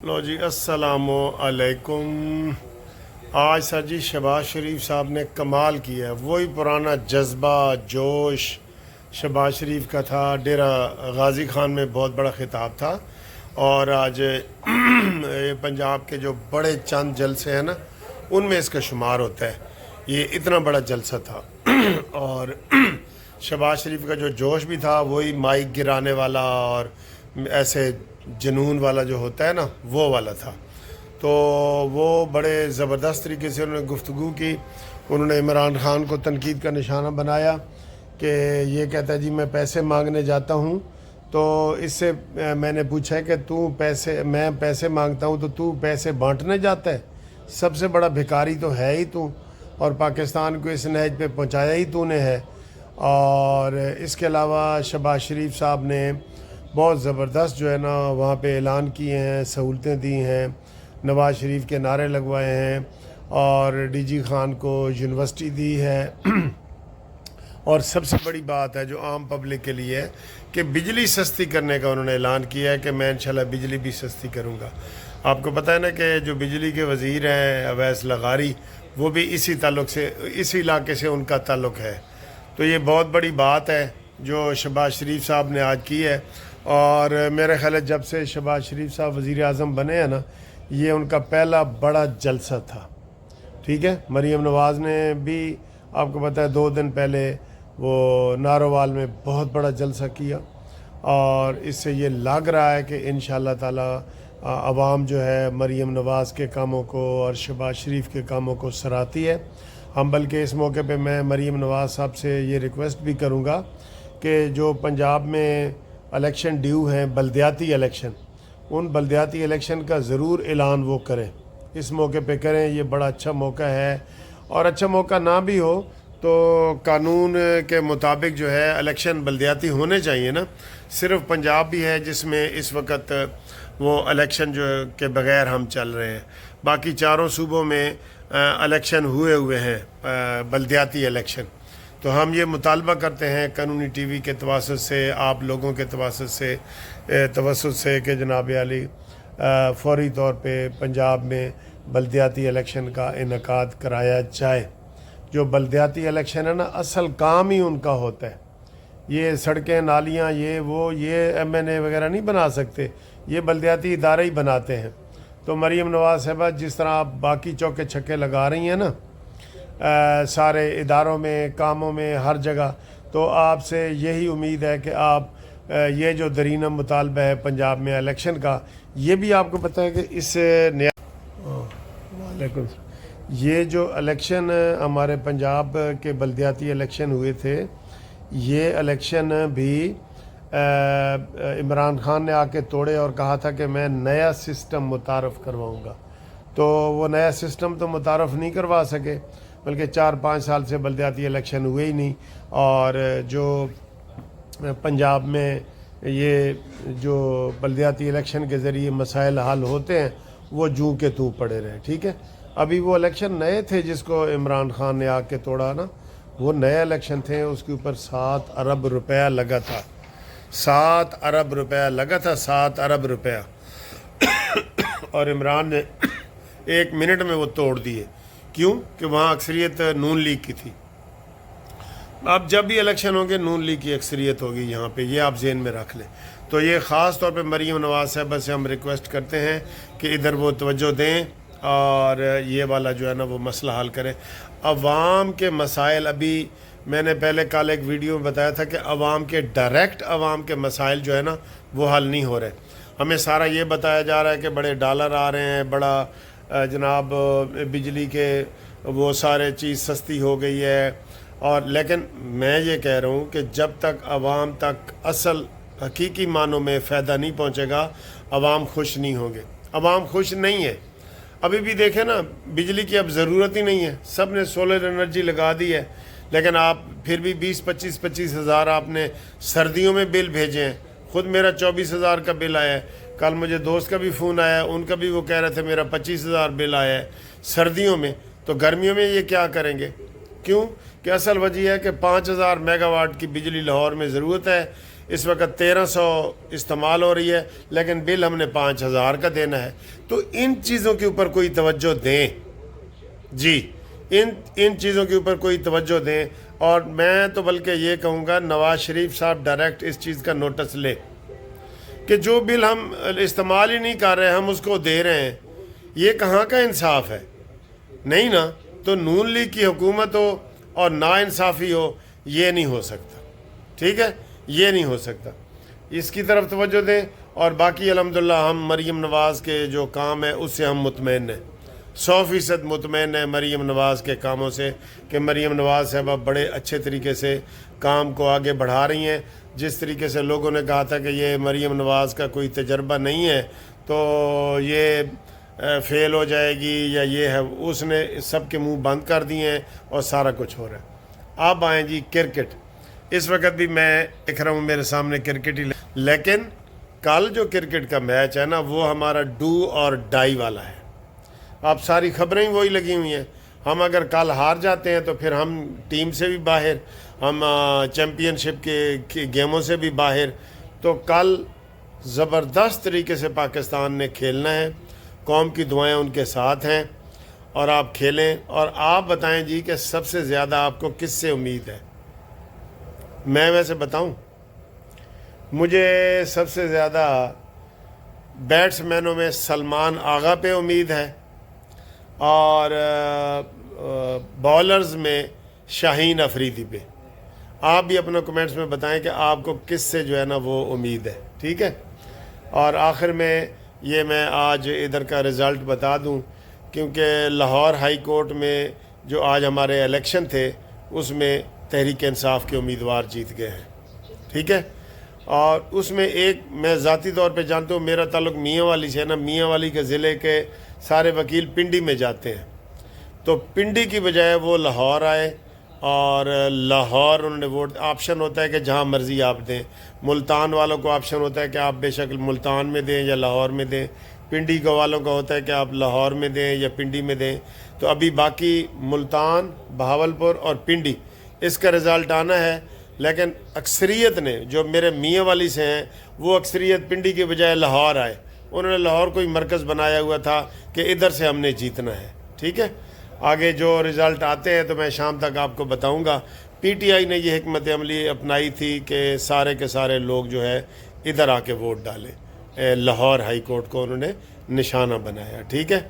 لو جی السلام علیکم۔ آج سر جی شہباز شریف صاحب نے کمال کیا ہے، وہی پرانا جذبہ جوش شہباز شریف کا تھا۔ ڈیرہ غازی خان میں بہت بڑا خطاب تھا، اور آج پنجاب کے جو بڑے چند جلسے ہیں نا، ان میں اس کا شمار ہوتا ہے۔ یہ اتنا بڑا جلسہ تھا، اور شہباز شریف کا جو جوش بھی تھا وہی مائک گرانے والا اور ایسے جنون والا جو ہوتا ہے نا، وہ والا تھا۔ تو وہ بڑے زبردست طریقے سے انہوں نے گفتگو کی۔ انہوں نے عمران خان کو تنقید کا نشانہ بنایا کہ یہ کہتا ہے جی میں پیسے مانگنے جاتا ہوں، تو اس سے میں نے پوچھا ہے کہ میں پیسے مانگتا ہوں تو تو پیسے بانٹنے جاتا ہے؟ سب سے بڑا بھکاری تو ہے ہی تو، اور پاکستان کو اس نہج پہ پہنچایا ہی تو نے ہے۔ اور اس کے علاوہ شہباز شریف صاحب نے بہت زبردست جو ہے نا وہاں پہ اعلان کیے ہیں، سہولتیں دی ہیں، نواز شریف کے نعرے لگوائے ہیں، اور ڈی جی خان کو یونیورسٹی دی ہے۔ اور سب سے بڑی بات ہے جو عام پبلک کے لیے ہے کہ بجلی سستی کرنے کا انہوں نے اعلان کیا ہے کہ میں انشاءاللہ بجلی بھی سستی کروں گا۔ آپ کو پتہ ہے نا کہ جو بجلی کے وزیر ہیں اویس لغاری، وہ بھی اسی علاقے سے ان کا تعلق ہے۔ تو یہ بہت بڑی بات ہے جو شہباز شریف صاحب نے آج کی ہے، اور میرے خیال ہے جب سے شہباز شریف صاحب وزیر اعظم بنے ہیں نا، یہ ان کا پہلا بڑا جلسہ تھا۔ ٹھیک ہے، مریم نواز نے بھی آپ کو پتہ ہے 2 دن پہلے وہ نارووال میں بہت بڑا جلسہ کیا، اور اس سے یہ لگ رہا ہے کہ انشاءاللہ تعالی عوام جو ہے مریم نواز کے کاموں کو اور شہباز شریف کے کاموں کو سراہتی ہے۔ ہم بلکہ اس موقع پہ میں مریم نواز صاحب سے یہ ریکویسٹ بھی کروں گا کہ جو پنجاب میں الیکشن ڈیو ہیں، بلدیاتی الیکشن، ان بلدیاتی الیکشن کا ضرور اعلان وہ کریں، اس موقع پہ کریں۔ یہ بڑا اچھا موقع ہے، اور اچھا موقع نہ بھی ہو تو قانون کے مطابق جو ہے الیکشن بلدیاتی ہونے چاہیے نا۔ صرف پنجاب بھی ہے جس میں اس وقت وہ الیکشن جو کے بغیر ہم چل رہے ہیں، باقی چاروں صوبوں میں الیکشن ہوئے ہیں، بلدیاتی الیکشن۔ تو ہم یہ مطالبہ کرتے ہیں قانونی ٹی وی کے توسط سے، آپ لوگوں کے توسط سے کہ جناب عالی فوری طور پہ پنجاب میں بلدیاتی الیکشن کا انعقاد کرایا جائے۔ جو بلدیاتی الیکشن ہے نا، اصل کام ہی ان کا ہوتا ہے۔ یہ سڑکیں، نالیاں، یہ ایم این اے وغیرہ نہیں بنا سکتے، یہ بلدیاتی ادارے ہی بناتے ہیں۔ تو مریم نواز صاحبہ جس طرح آپ باقی چوکے چھکے لگا رہی ہیں نا سارے اداروں میں، کاموں میں، ہر جگہ، تو آپ سے یہی امید ہے کہ آپ یہ جو درینہ مطالبہ ہے پنجاب میں الیکشن کا، یہ بھی آپ کو پتہ ہے کہ اس نیا وعلیکم السلام، یہ جو الیکشن ہمارے پنجاب کے بلدیاتی الیکشن ہوئے تھے، یہ الیکشن بھی عمران خان نے آ کے توڑے اور کہا تھا کہ میں نیا سسٹم متعارف کرواؤں گا۔ تو وہ نیا سسٹم تو متعارف نہیں کروا سکے، بلکہ 4-5 سال سے بلدیاتی الیکشن ہوئے ہی نہیں، اور جو پنجاب میں یہ جو بلدیاتی الیکشن کے ذریعے مسائل حل ہوتے ہیں وہ جوں کے توں پڑے رہے۔ ٹھیک ہے، ابھی وہ الیکشن نئے تھے جس کو عمران خان نے آ کے توڑا نا، وہ نئے الیکشن تھے، اس کے اوپر 7 ارب روپیہ لگا تھا، 7 ارب روپیہ لگا تھا، 7 ارب روپیہ، اور عمران نے 1 منٹ میں وہ توڑ دیے۔ کیوں؟ کہ وہاں اکثریت نون لیگ کی تھی۔ اب جب بھی الیکشن ہوں گے نون لیگ کی اکثریت ہوگی یہاں پہ، یہ آپ ذہن میں رکھ لیں۔ تو یہ خاص طور پہ مریم نواز صاحبہ سے ہم ریکویسٹ کرتے ہیں کہ ادھر وہ توجہ دیں، اور یہ والا جو ہے نا وہ مسئلہ حل کریں۔ عوام کے مسائل، ابھی میں نے پہلے کل ایک ویڈیو میں بتایا تھا کہ عوام کے مسائل جو ہے نا وہ حل نہیں ہو رہے۔ ہمیں سارا یہ بتایا جا رہا ہے کہ بڑے ڈالر آ رہے ہیں، بڑا جناب بجلی کے وہ سارے چیز سستی ہو گئی ہے، اور لیکن میں یہ کہہ رہا ہوں کہ جب تک عوام تک اصل حقیقی معنوں میں فائدہ نہیں پہنچے گا، عوام خوش نہیں ہوں گے۔ عوام خوش نہیں ہے، ابھی بھی دیکھیں نا بجلی کی اب ضرورت ہی نہیں ہے، سب نے سولر انرجی لگا دی ہے، لیکن آپ پھر بھی 20-25 ہزار آپ نے سردیوں میں بل بھیجے ہیں۔ خود میرا 24 ہزار کا بل آیا ہے، کل مجھے دوست کا بھی فون آیا ہے، ان کا بھی وہ کہہ رہے تھے میرا 25 ہزار بل آیا ہے سردیوں میں۔ تو گرمیوں میں یہ کیا کریں گے؟ کیوں کہ اصل وجہ ہے کہ 5000 میگا واٹ کی بجلی لاہور میں ضرورت ہے، اس وقت 1300 استعمال ہو رہی ہے، لیکن بل ہم نے 5000 کا دینا ہے۔ تو ان چیزوں کے اوپر کوئی توجہ دیں جی، ان چیزوں کے اوپر کوئی توجہ دیں۔ اور میں تو بلکہ یہ کہوں گا نواز شریف صاحب ڈائریکٹ اس چیز کا نوٹس لے کہ جو بل ہم استعمال ہی نہیں کر رہے ہم اس کو دے رہے ہیں، یہ کہاں کا انصاف ہے؟ نہیں نا؟ تو نون لیگ کی حکومت ہو اور نا انصافی ہو، یہ نہیں ہو سکتا، ٹھیک ہے؟ یہ نہیں ہو سکتا، اس کی طرف توجہ دیں۔ اور باقی الحمدللہ ہم مریم نواز کے جو کام ہے اس سے ہم مطمئن ہیں، 100% مطمئن ہیں مریم نواز کے کاموں سے، کہ مریم نواز صاحبہ بڑے اچھے طریقے سے کام کو آگے بڑھا رہی ہیں۔ جس طریقے سے لوگوں نے کہا تھا کہ یہ مریم نواز کا کوئی تجربہ نہیں ہے تو یہ فیل ہو جائے گی یا یہ ہے، اس نے سب کے منہ بند کر دیے ہیں اور سارا کچھ ہو رہا ہے۔ اب آئیں جی کرکٹ، اس وقت بھی میں دیکھ رہا ہوں میرے سامنے کرکٹ ہی، لیکن کل جو کرکٹ کا میچ ہے نا وہ ہمارا ڈو اور ڈائی والا ہے۔ اب ساری خبریں ہی وہی لگی ہوئی ہیں، ہم اگر کل ہار جاتے ہیں تو پھر ہم ٹیم سے بھی باہر، ہم چیمپئن شپ کے گیموں سے بھی باہر۔ تو کل زبردست طریقے سے پاکستان نے کھیلنا ہے، قوم کی دعائیں ان کے ساتھ ہیں، اور آپ کھیلیں۔ اور آپ بتائیں جی کہ سب سے زیادہ آپ کو کس سے امید ہے؟ میں ویسے بتاؤں، مجھے سب سے زیادہ بیٹس مینوں میں سلمان آغا پہ امید ہے، اور بالرز میں شاہین افریدی پہ۔ آپ بھی اپنا کمنٹس میں بتائیں کہ آپ کو کس سے جو ہے نا وہ امید ہے، ٹھیک ہے؟ اور آخر میں یہ میں آج ادھر کا رزلٹ بتا دوں، کیونکہ لاہور ہائی کورٹ میں جو آج ہمارے الیکشن تھے اس میں تحریک انصاف کے امیدوار جیت گئے ہیں، ٹھیک ہے؟ اور اس میں ایک میں ذاتی طور پہ جانتا ہوں، میرا تعلق میاں والی سے ہے نا، میاں والی کے ضلع کے سارے وکیل پنڈی میں جاتے ہیں، تو پنڈی کی بجائے وہ لاہور آئے، اور لاہور انہوں نے ووٹ، آپشن ہوتا ہے کہ جہاں مرضی آپ دیں، ملتان والوں کو آپشن ہوتا ہے کہ آپ بے شک ملتان میں دیں یا لاہور میں دیں، پنڈی کو والوں کا ہوتا ہے کہ آپ لاہور میں دیں یا پنڈی میں دیں۔ تو ابھی باقی ملتان، بہاولپور اور پنڈی اس کا رزلٹ آنا ہے، لیکن اکثریت نے جو میرے میاں والی سے ہیں وہ اکثریت پنڈی کے بجائے لاہور آئے، انہوں نے لاہور کو ہی مرکز بنایا ہوا تھا کہ ادھر سے ہم نے جیتنا ہے، ٹھیک ہے؟ آگے جو رزلٹ آتے ہیں تو میں شام تک آپ کو بتاؤں گا۔ پی ٹی آئی نے یہ حکمت عملی اپنائی تھی کہ سارے کے سارے لوگ جو ہے ادھر آ کے ووٹ ڈالیں، لاہور ہائی کورٹ کو انہوں نے نشانہ بنایا، ٹھیک ہے؟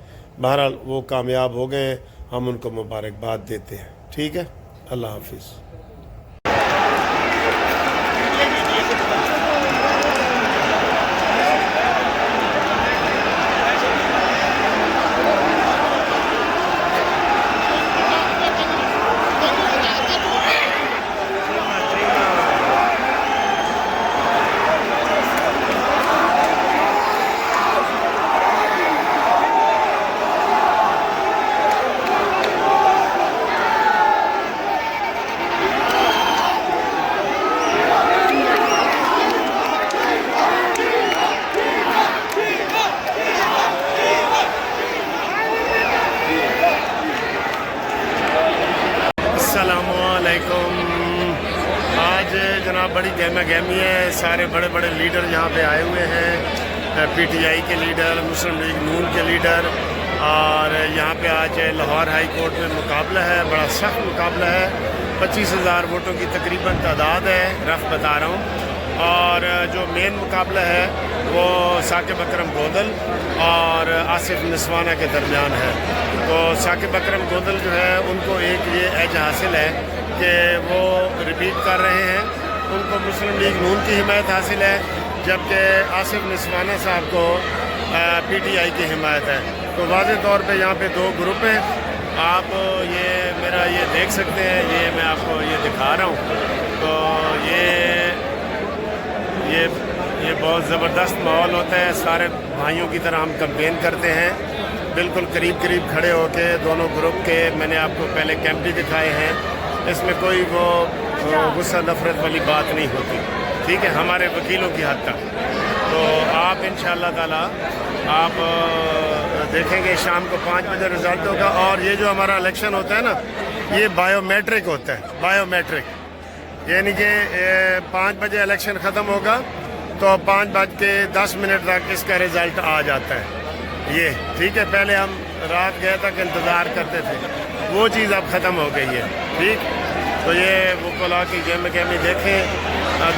بہرحال وہ کامیاب ہو گئے ہیں، ہم ان کو مبارکباد دیتے ہیں، ٹھیک ہے؟ اللہ حافظ۔ السلام علیکم۔ آج جناب بڑی گہما گہمی ہے، سارے بڑے بڑے لیڈر یہاں پہ آئے ہوئے ہیں، پی ٹی آئی کے لیڈر، مسلم لیگ نون کے لیڈر، اور یہاں پہ آج لاہور ہائی کورٹ میں مقابلہ ہے، بڑا سخت مقابلہ ہے، 25,000 ووٹوں کی تقریباً تعداد ہے، رف بتا رہا ہوں۔ اور جو مین مقابلہ ہے وہ ثاقب اکرم گودل اور آصف نسوانہ کے درمیان ہے۔ تو ثاقب اکرم گودل جو ہے ان کو ایک یہ ایج حاصل ہے کہ وہ ریپیٹ کر رہے ہیں، ان کو مسلم لیگ نون کی حمایت حاصل ہے، جبکہ آصف نسوانہ صاحب کو پی ٹی آئی کی حمایت ہے۔ تو واضح طور پہ یہاں پہ دو گروپ ہیں، آپ یہ میرا یہ دیکھ سکتے ہیں، یہ میں آپ کو یہ دکھا رہا ہوں۔ تو یہ بہت زبردست ماحول ہوتا ہے، سارے بھائیوں کی طرح ہم کمپین کرتے ہیں، بالکل قریب قریب کھڑے ہو کے دونوں گروپ کے۔ میں نے آپ کو پہلے کیمپ بھی دکھائے ہیں، اس میں کوئی وہ غصہ نفرت والی بات نہیں ہوتی، ٹھیک ہے، ہمارے وکیلوں کی حد تک۔ تو آپ انشاءاللہ تعالی آپ دیکھیں گے شام کو 5 بجے رزلٹ ہوگا۔ اور یہ جو ہمارا الیکشن ہوتا ہے نا، یہ بایو میٹرک ہوتا ہے، بایو میٹرک، یعنی کہ 5 بجے الیکشن ختم ہوگا تو 5:10 تک اس کا رزلٹ آ جاتا ہے یہ، ٹھیک ہے. پہلے ہم رات گئے تک انتظار کرتے تھے، وہ چیز اب ختم ہو گئی ہے، ٹھیک. تو یہ وکلا کی گہمی دیکھیں،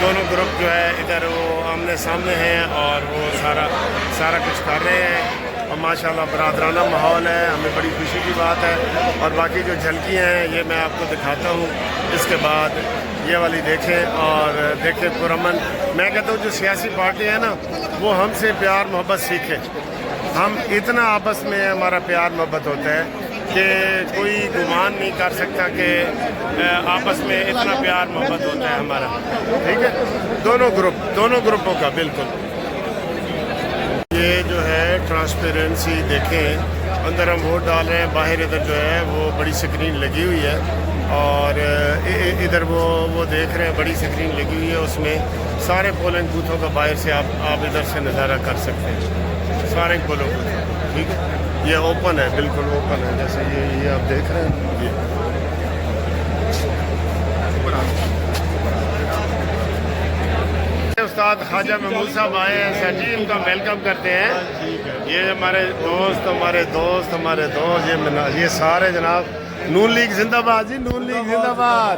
دونوں گروپ جو ہے ادھر وہ آمنے سامنے ہیں اور وہ سارا کچھ کر رہے ہیں، اور ماشاءاللہ برادرانہ ماحول ہے، ہمیں بڑی خوشی کی بات ہے. اور باقی جو جھلکیاں ہیں یہ میں آپ کو دکھاتا ہوں. اس کے بعد یہ والی دیکھیں اور دیکھیں پرامن. میں کہتا ہوں جو سیاسی پارٹی ہے نا وہ ہم سے پیار محبت سیکھے. ہم اتنا آپس میں ہمارا پیار محبت ہوتا ہے کہ کوئی گمان نہیں کر سکتا کہ آپس میں اتنا پیار محبت ہوتا ہے ہمارا، ٹھیک ہے. دونوں گروپوں کا بالکل. یہ جو ہے ٹرانسپیرنسی دیکھیں، اندر ہم ووٹ ڈال رہے ہیں، باہر ادھر جو ہے وہ بڑی سکرین لگی ہوئی ہے اور ادھر وہ دیکھ رہے ہیں بڑی سکرین لگی ہوئی ہے، اس میں سارے پولنگ بوتھوں کا باہر سے آپ ادھر سے نظارہ کر سکتے ہیں، سارے پولنگ بوتھ، ٹھیک ہے. یہ اوپن ہے، بالکل اوپن ہے، جیسے یہ آپ دیکھ رہے ہیں. یہ استاد خواجہ محمود صاحب آئے ہیں سر جی، ان کا ویلکم کرتے ہیں. یہ ہمارے دوست یہ سارے جناب نون لیگ زندہ باد جی، نون لیگ زندہ باد،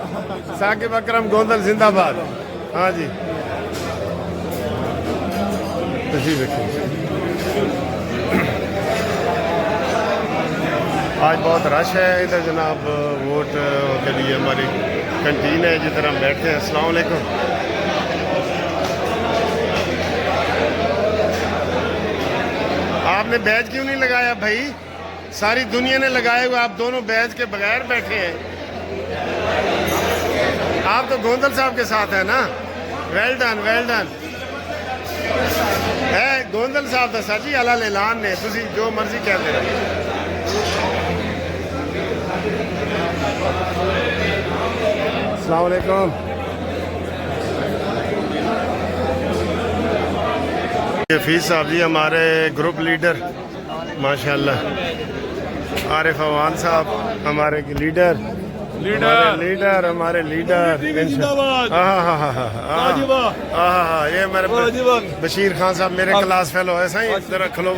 ثاقب اکرم گوندل زندہ باد. ہاں جی تشریف رکھیں. آج بہت رش ہے ادھر جناب، ووٹ کے لیے ہماری کنٹین ہے جدھر ہم بیٹھتے ہیں. السلام علیکم. آپ نے بیج کیوں نہیں لگایا بھائی؟ ساری دنیا نے لگائے ہوئے، آپ دونوں بیج کے بغیر بیٹھے ہیں. آپ تو گوندل صاحب کے ساتھ ہیں نا. ویل ڈن ہے گوندل صاحب دسا جی اللہ اعلان نے، تسی جو مرضی کہتے رہے. السلام علیکم. حفیظ صاحب جی ہمارے گروپ لیڈر ماشاءاللہ. عارف عوان صاحب ہمارے لیڈر ہمارے لیڈر. ہاں یہ میرے بشیر خان صاحب میرے کلاس فیلو ہے صحیح. ذرا کھلو.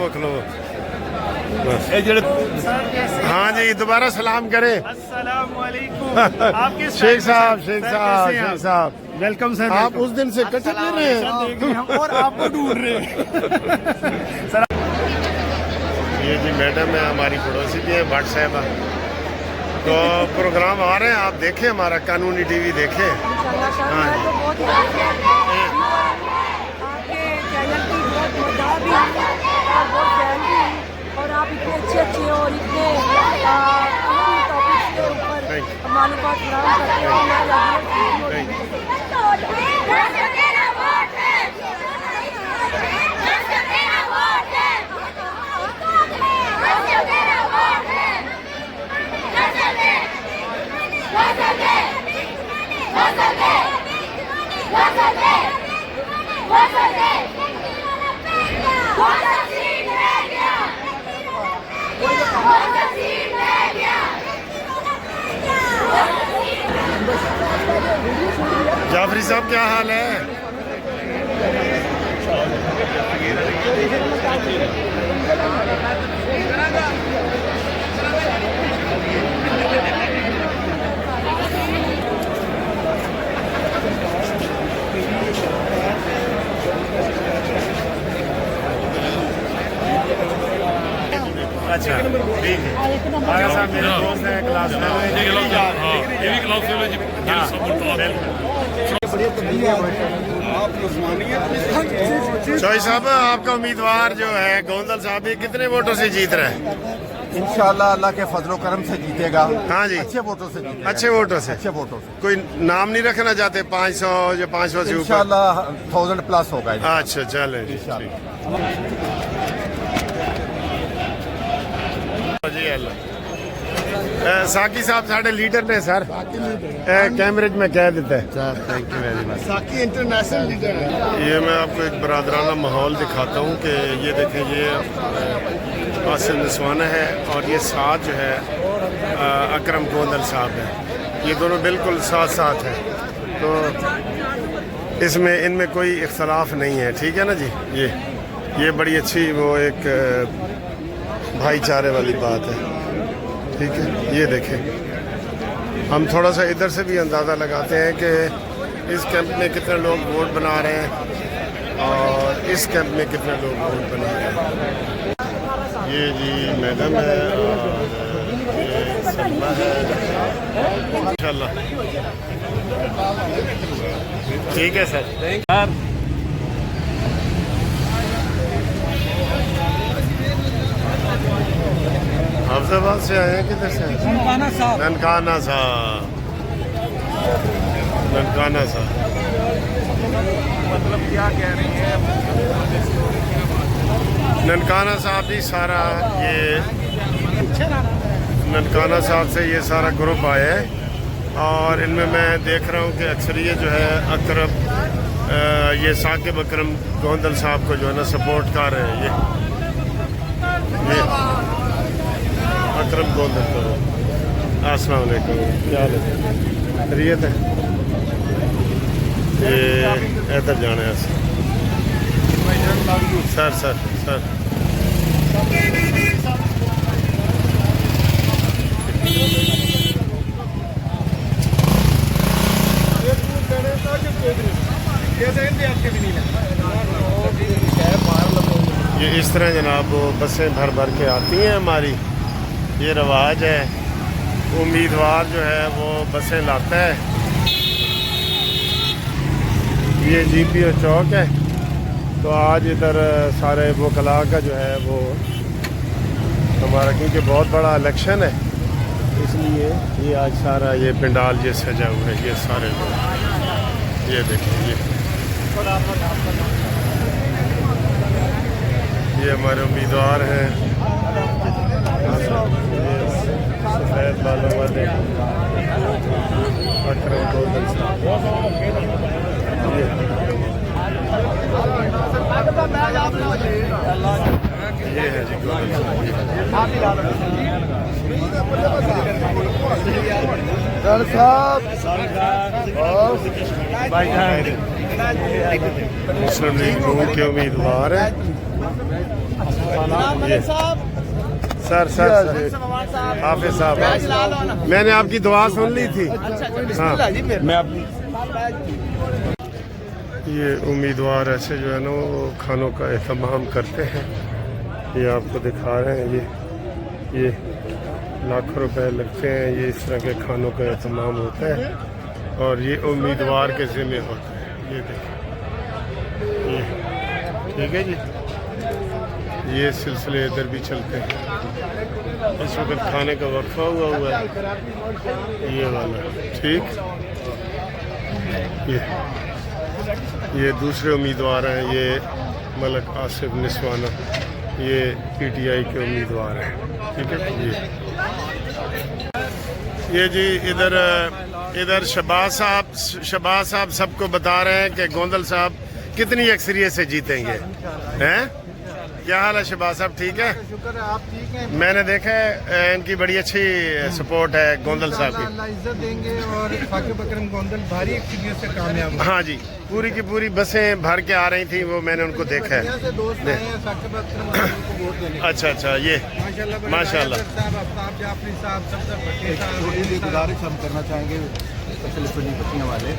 ہاں جی دوبارہ سلام کریں. السلام علیکم. شیخ صاحب ویلکم سر. آپ اس دن سے کٹے دے رہے ہیں اور آپ کو ڈھونڈ رہے ہیں. یہ جی میڈم ہے ہماری پڑوسی بھی ہے بٹ صاحبہ. تو پروگرام آ رہے ہیں، آپ دیکھیں ہمارا قانونی ٹی وی دیکھیں. اور آپ اتنے اچھے اور اتنے ٹاپکس کے اوپر معلومات فراہم کرتے ہیں. جعفری صاحب کیا حال ہے؟ اچھا ٹھیک ہے. آگا صاحب میرے دوست ہیں کلاس شوئی صاحب آپ کا امیدوار جو ہے گوندل صاحب یہ کتنے ووٹوں سے جیت رہا ہے؟ انشاءاللہ اللہ کے فضل و کرم سے جیتے گا. ہاں جی اچھے ووٹوں سے جیتے گا. اچھے ووٹوں سے. کوئی نام نہیں رکھنا چاہتے 500 یا 500 سے اوپر؟ انشاءاللہ 1000 پلس ہوگا. اچھا چلیں جی اللہ. ساکی صاحب ساڑھے لیڈر نے سر کیمریج میں کہہ دیتا ہے. Thank you very much. ساکی انٹرنیشنل لیڈر ہے. یہ میں آپ کو ایک برادرانہ ماحول دکھاتا ہوں کہ یہ دیکھیں یہ آصف نسوانہ ہے اور یہ ساتھ جو ہے اکرم گوندل صاحب ہے. یہ دونوں بالکل ساتھ ہیں. تو اس میں ان میں کوئی اختلاف نہیں ہے، ٹھیک ہے نا جی. یہ بڑی اچھی وہ ایک بھائی چارے والی بات ہے، ٹھیک ہے. یہ دیکھیں، ہم تھوڑا سا ادھر سے بھی اندازہ لگاتے ہیں کہ اس کیمپ میں کتنے لوگ ووٹ بنا رہے ہیں اور اس کیمپ میں کتنے لوگ ووٹ بنا رہے ہیں. یہ جی میڈم ہے اور یہ سلمہ ہے انشاءاللہ. ٹھیک ہے سر. حافظ آباد سے آئے ہیں، کدھر سے؟ ننکانہ صاحب. ننکانہ صاحب مطلب کیا کہہ رہی ہیں؟ ننکانہ صاحب بھی سارا یہ ننکانہ صاحب سے یہ سارا گروپ آیا ہے اور ان میں دیکھ رہا ہوں کہ اکثریت جو ہے اکرم یہ ثاقب اکرم گوندل صاحب کو جو ہے نا سپورٹ کر رہے ہیں. یہ اکرم گوندل کو. السلام علیکم، کیا حال ہے؟ خیریت ہے؟ یہ ادھر جانا ہے سر. یہ اس طرح جناب وہ بسیں بھر بھر کے آتی ہیں ہماری، یہ رواج ہے. امیدوار جو ہے وہ بسیں لاتا ہے. یہ جی پی او چوک ہے، تو آج ادھر سارے وکلاء کا جو ہے وہ ہمارا کیونکہ بہت بڑا الیکشن ہے اس لیے یہ آج سارا یہ پنڈال یہ سجا ہوا ہے. یہ سارے لوگ یہ دیکھیں، یہ ہمارے امیدوار ہیں سفید بالوں والے اکرم گوندل صاحب. یہ ہے جی مسلم لیگ نون کے امیدوار ہیں. سر حافظ صاحب، میں نے آپ کی دعا سن لی تھی. یہ امیدوار ایسے جو ہے نا وہ کھانوں کا اہتمام کرتے ہیں. یہ آپ کو دکھا رہے ہیں، یہ لاکھوں روپے لگتے ہیں. یہ اس طرح کے کھانوں کا اہتمام ہوتا ہے اور یہ امیدوار کے ذمہ ہوتا ہے. یہ دیکھیں، یہ ٹھیک ہے جی. یہ سلسلے ادھر بھی چلتے ہیں. اس وقت کھانے کا وقفہ ہوا ہے یہ والا، ٹھیک. یہ دوسرے امیدوار ہیں، یہ ملک آصف نسوانہ، یہ پی ٹی آئی کے امیدوار ہیں، ٹھیک ہے. یہ جی ادھر شہباز صاحب سب کو بتا رہے ہیں کہ گوندل صاحب کتنی اکثریت سے جیتیں گے. ہیں کیا حال ہے شہباز صاحب؟ ٹھیک ہے، شکر ہے. آپ ٹھیک ہیں؟ میں نے دیکھا ہے ان کی بڑی اچھی سپورٹ ہے گوندل صاحب کی. اللہ عزت دیں گے اور ثاقب اکرم گوندل بھاری ایکسپیرینس سے کامیاب ہوئے. ہاں جی، پوری کی پوری بسیں بھر کے آ رہی تھیں، وہ میں نے ان کو دیکھا ہے. یہاں سے دوست آئے ہیں ثاقب اکرم گوندل کو ووٹ دینے. اچھا یہ ماشاء اللہ. صاحب، آفتاب جعفری صاحب، صفدر بھٹی صاحب. چھوٹی سی گزارش ہم کرنا چاہیں گے اسپیشلی سنی بچیاں والے،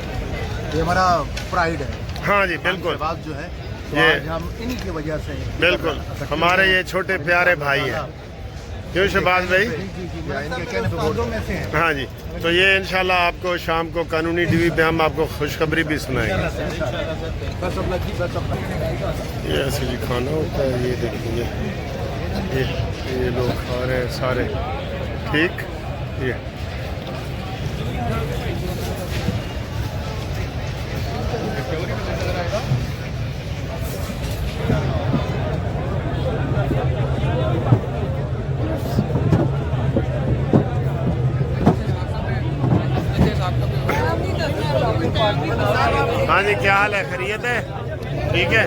یہ ہمارا پرائڈ ہے. ہاں جی بالکل، بات جو ہے یہ ہم انہی کی وجہ سے بالکل ہمارے یہ چھوٹے پیارے بھائی ہیں. کیوں شہباز بھائی؟ میں سے ہیں. ہاں جی، تو یہ انشاءاللہ آپ کو شام کو قانونی ٹی وی پہ ہم آپ کو خوشخبری بھی سنائیں گے. یہ ایسے جی کھانا ہوتا ہے. یہ دیکھیں یہ لوگ کھا رہے ہیں سارے، ٹھیک. یہ ہاں جی، کیا حال ہے؟ خیریت ہے؟ ٹھیک ہے.